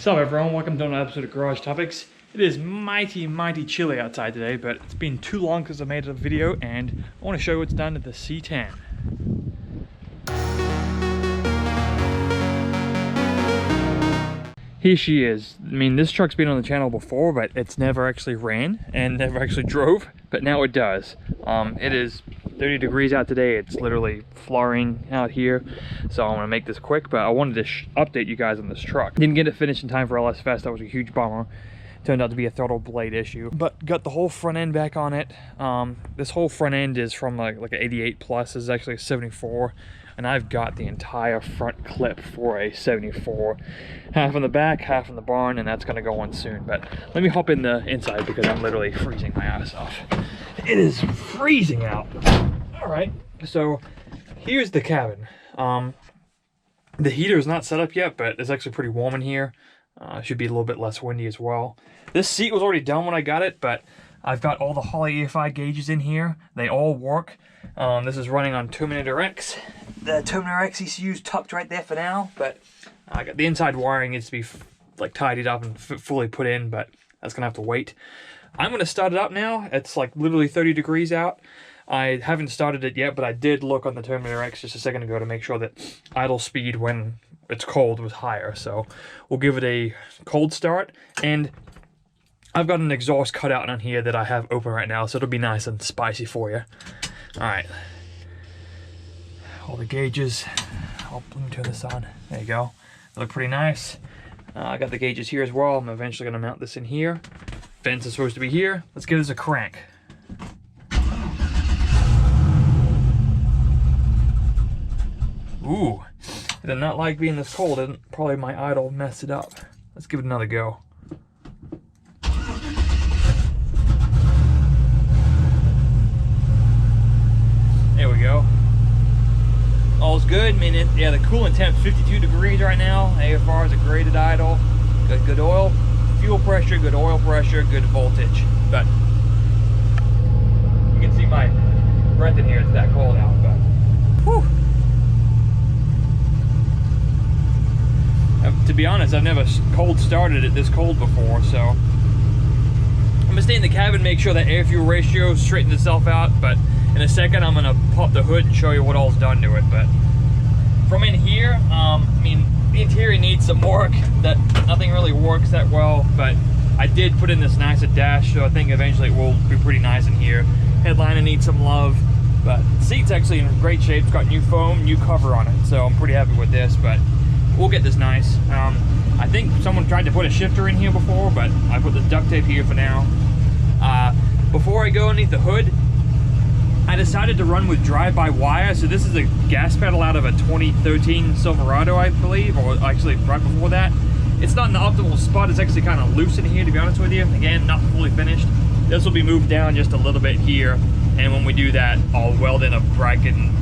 So everyone, welcome to another episode of Garage Topics. It is mighty chilly outside today, but it's been too long since I made a video and I want to show you what's done to the C10. Here she is. I mean, this truck's been on the channel before, but it's never actually ran and never actually drove, but now it does. It is 30 degrees out today. It's literally flooring out here, so I'm gonna make this quick, but I wanted to update you guys on this truck. Didn't get it finished in time for LS Fest. That was a huge bummer. Turned out to be a throttle blade issue, but got the whole front end back on it. This whole front end is from like an 88 plus. This is actually a 74, and I've got the entire front clip for a 74, half on the back, half in the barn, and that's gonna go on soon. But let me hop in the inside because I'm literally freezing my ass off. It is freezing out. All right, so here's the cabin. The heater is not set up yet, but it's actually pretty warm in here. Should be a little bit less windy as well. This seat was already done when I got it, but I've got all the Holley EFI gauges in here. They all work. This is running on Terminator X. The Terminator X ECU is tucked right there for now, but I got the inside wiring needs to be like tidied up and fully put in, but that's gonna have to wait. I'm gonna start it up now. It's like literally 30 degrees out. I haven't started it yet, but I did look on the Terminator X just a second ago to make sure that idle speed when it's cold was higher. So we'll give it a cold start, and I've got an exhaust cutout on here that I have open right now, so it'll be nice and spicy for you. All right, all the gauges. Let me turn this on. There you go. They look pretty nice. I got the gauges here as well. I'm eventually gonna mount this in here. Vents is supposed to be here. Let's give this a crank. Ooh, I did not like being this cold. Probably my idle messed it up. Let's give it another go. There we go. All's good. I mean, yeah, the coolant temp 52 degrees right now. AFR is a graded idle. Got good oil, fuel pressure, good oil pressure, good voltage. But you can see my breath in here. It's that cold out. But whew. To be honest, I've never cold started it this cold before, so I'm gonna stay in the cabin, make sure that air fuel ratio straightens itself out, but in a second I'm gonna pop the hood and show you what all's done to it. But from in here, I mean, the interior needs some work. That nothing really works that well, but I did put in this nicer dash, so I think eventually it will be pretty nice in here. Headliner needs some love, but the seat's actually in great shape. It's got new foam, new cover on it, so I'm pretty happy with this. But we'll get this nice. I think someone tried to put a shifter in here before, but I put the duct tape here for now. Before I go underneath the hood, I decided to run with drive-by-wire. So this is a gas pedal out of a 2013 Silverado, I believe, or actually right before that. It's not in the optimal spot. It's actually kind of loose in here, to be honest with you. Again, not fully finished. This will be moved down just a little bit here, and when we do that, I'll weld in a bracket and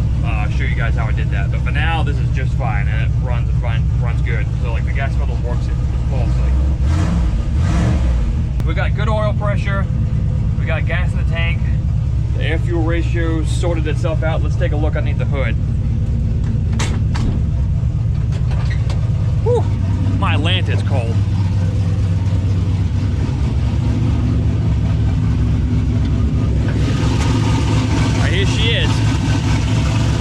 show you guys how I did that. But for now, this is just fine, and it runs good. So like the gas pedal works flawlessly. We got good oil pressure. We got gas in the tank. The air fuel ratio sorted itself out. Let's take a look underneath the hood. Whew, my Atlanta's cold. All right, here she is.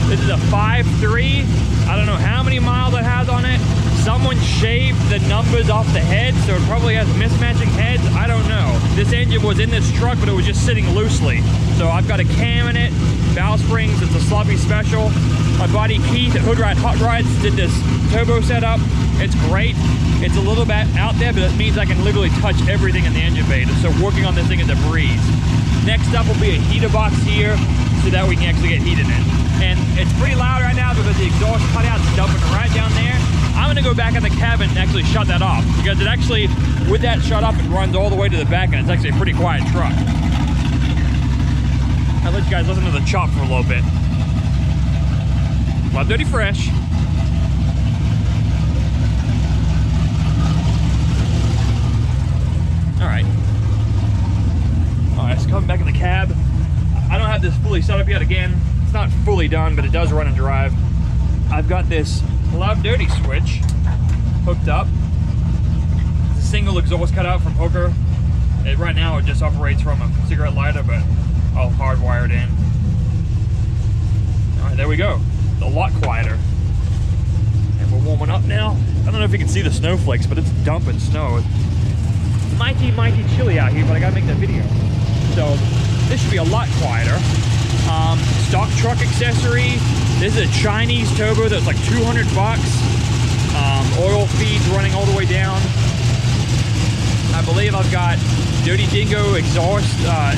This is a 5.3. I don't know how many miles it has on it. Someone shaved the numbers off the head, so it probably has mismatching heads. I don't know. This engine was in this truck, but it was just sitting loosely. So I've got a cam in it, valve springs. It's a sloppy special. My buddy Keith at Hood Ride Hot Rides did this turbo setup. It's great. It's a little bit out there, but it means I can literally touch everything in the engine bay. So working on this thing is a breeze. Next up will be a heater box here, so that we can actually get heat in it. And it's pretty loud right now because the exhaust cutout's dumping right down there. I'm gonna go back in the cabin and actually shut that off, because it actually, with that shut off, it runs all the way to the back, and it's actually a pretty quiet truck. I'll let you guys listen to the chop for a little bit. Loud Dirty Fresh. All right, so coming back in the cab. I don't have this fully set up yet. Again, it's not fully done, but it does run and drive. I've got this Loud Dirty switch hooked up. single exhaust cutout from Hooker. Right now it just operates from a cigarette lighter, but I'll hardwire it in. All right, there we go. A lot quieter. And we're warming up now. I don't know if you can see the snowflakes, but it's dumping snow. It's mighty, mighty chilly out here, but I gotta make that video. So this should be a lot quieter. Stock truck accessory. This is a Chinese turbo that's like 200 bucks. Oil feeds running all the way down. I believe I've got Dirty Dingo exhaust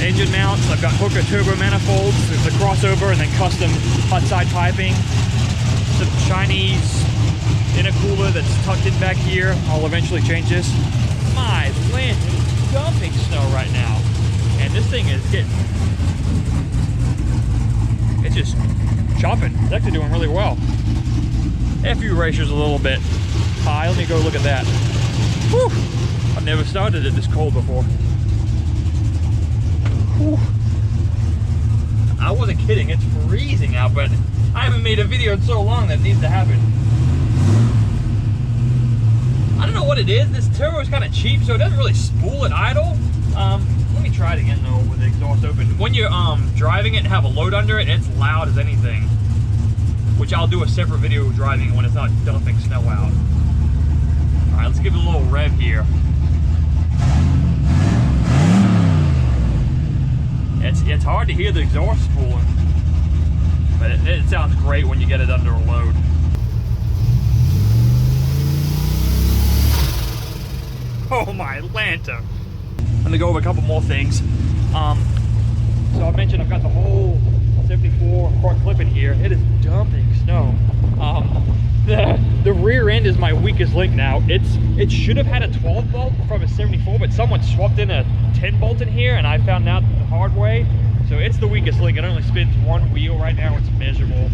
engine mounts. I've got Hooker turbo manifolds, the crossover, and then custom hot side piping. Some Chinese intercooler that's tucked in back here. I'll eventually change this. My land, it's dumping snow right now. And this thing is it's just chopping. It's actually doing really well. FU ratio's a little bit high. Let me go look at that. Whew. I've never started it this cold before. Whew. I wasn't kidding, it's freezing out, but I haven't made a video in so long that it needs to happen. I don't know what it is. This turbo is kind of cheap, so it doesn't really spool at idle. Let me try it again though with the exhaust open. When you're driving it and have a load under it, it's loud as anything. Which I'll do a separate video of driving when it's not dumping snow out. Alright, let's give it a little rev here. It's hard to hear the exhaust spooling, but it sounds great when you get it under a load. Oh my Lanta! I'm gonna go over a couple more things. So I mentioned I've got the whole 74 front clip in here. It is dumping snow. The rear end is my weakest link now. It should have had a 12 bolt from a 74, but someone swapped in a 10 bolt in here, and I found out the hard way. So it's the weakest link. It only spins one wheel right now. It's miserable.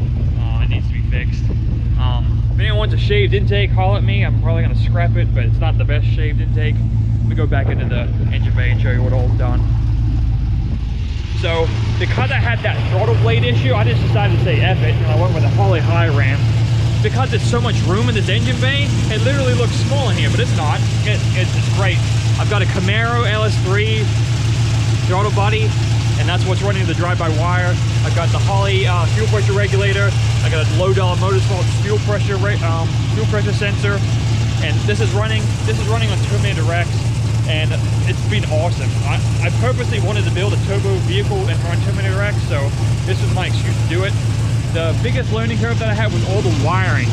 It needs to be fixed. If anyone wants a shaved intake, holler at me. I'm probably gonna scrap it, but it's not the best shaved intake. Let me go back into the engine bay and show you what all's done. So because I had that throttle blade issue, I just decided to say F it, and I went with a Holley high ramp. Because there's so much room in this engine bay, it literally looks small in here, but it's not. It's great. I've got a Camaro LS3 throttle body, and that's what's running the drive-by-wire. I've got the Holley fuel pressure regulator. I got a low-dollar motorsports fuel pressure sensor, and this is running on Terminator Rex, and it's been awesome. I purposely wanted to build a turbo vehicle and run Terminator Rex, so this was my excuse to do it. The biggest learning curve that I had was all the wiring.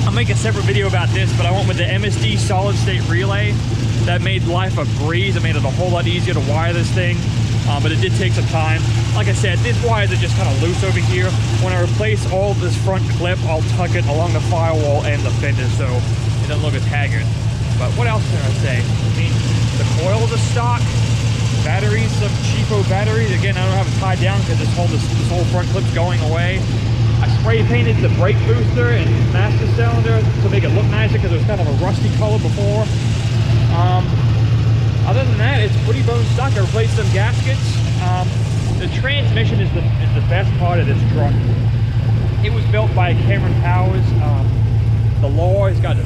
I'll make a separate video about this, but I went with the MSD solid state relay. That made life a breeze. It made it a whole lot easier to wire this thing, but it did take some time. Like I said, these wires are just kind of loose over here. When I replace all of this front clip, I'll tuck it along the firewall and the fender so it doesn't look as haggard. But what else can I say? I mean, the coils are stock. Batteries, some cheapo batteries. Again, I don't have it tied down because this whole front clip's going away. I spray painted the brake booster and master cylinder to make it look nicer because it was kind of a rusty color before. Other than that, it's pretty bone stock. I replaced some gaskets. The transmission is the best part of this truck. It was built by Cameron Powers. The Law has got a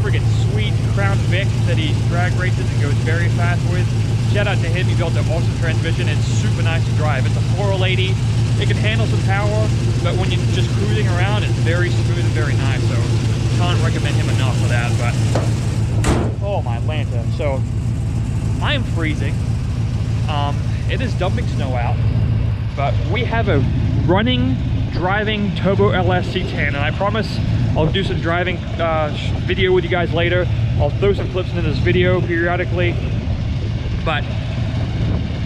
friggin' sweet Crown Vic that he drag races and goes very fast with. Shout out to him, he built an awesome transmission. It's super nice to drive. It's a 480. It can handle some power, but when you're just cruising around, it's very smooth and very nice. So can't recommend him enough for that. But oh my Lanta. So I am freezing. It is dumping snow out, but we have a driving Turbo LS C10, and I promise I'll do some driving video with you guys later. I'll throw some clips into this video periodically. But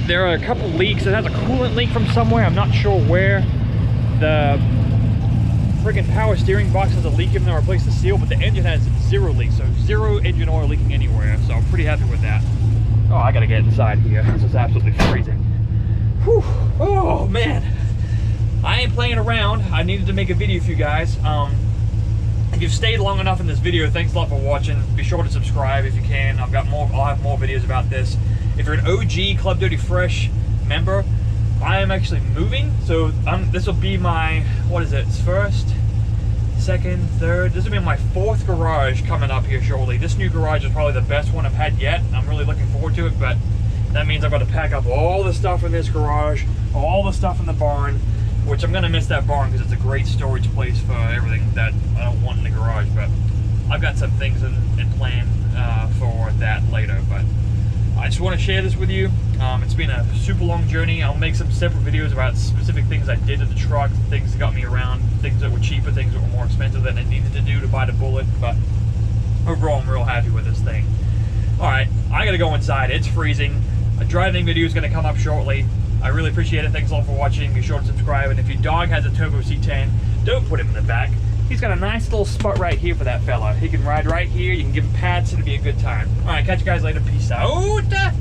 there are a couple leaks. It has a coolant leak from somewhere. I'm not sure where. The friggin' power steering box has a leak even though I replaced the seal, but the engine has zero leaks, so zero engine oil leaking anywhere. So I'm pretty happy with that. Oh, I gotta get inside here. This is absolutely freezing. Whew. Oh man, I ain't playing around. I needed to make a video for you guys. If you've stayed long enough in this video, thanks a lot for watching. Be sure to subscribe if you can. I'll have more videos about this. If you're an OG Club Dirty Fresh member, I am actually moving. So this will be my, what is it, first second, third. This will be my fourth garage coming up here shortly. This new garage is probably the best one I've had yet. I'm really looking forward to it, but that means I've got to pack up all the stuff in this garage, all the stuff in the barn, which I'm gonna miss that barn because it's a great storage place for everything that I don't want in the garage, but I've got some things in plan for that later. But I just want to share this with you. It's been a super long journey. I'll make some separate videos about specific things I did to the truck, things that got me around, things that were cheaper, things that were more expensive than I needed to do to buy the Bullet, but overall I'm real happy with this thing. Alright, I gotta go inside. It's freezing. A driving video is gonna come up shortly. I really appreciate it. Thanks a lot for watching. Be sure to subscribe, and if your dog has a Turbo C10, don't put him in the back. He's got a nice little spot right here for that fella. He can ride right here. You can give him pats. It'll be a good time. All right, catch you guys later. Peace out.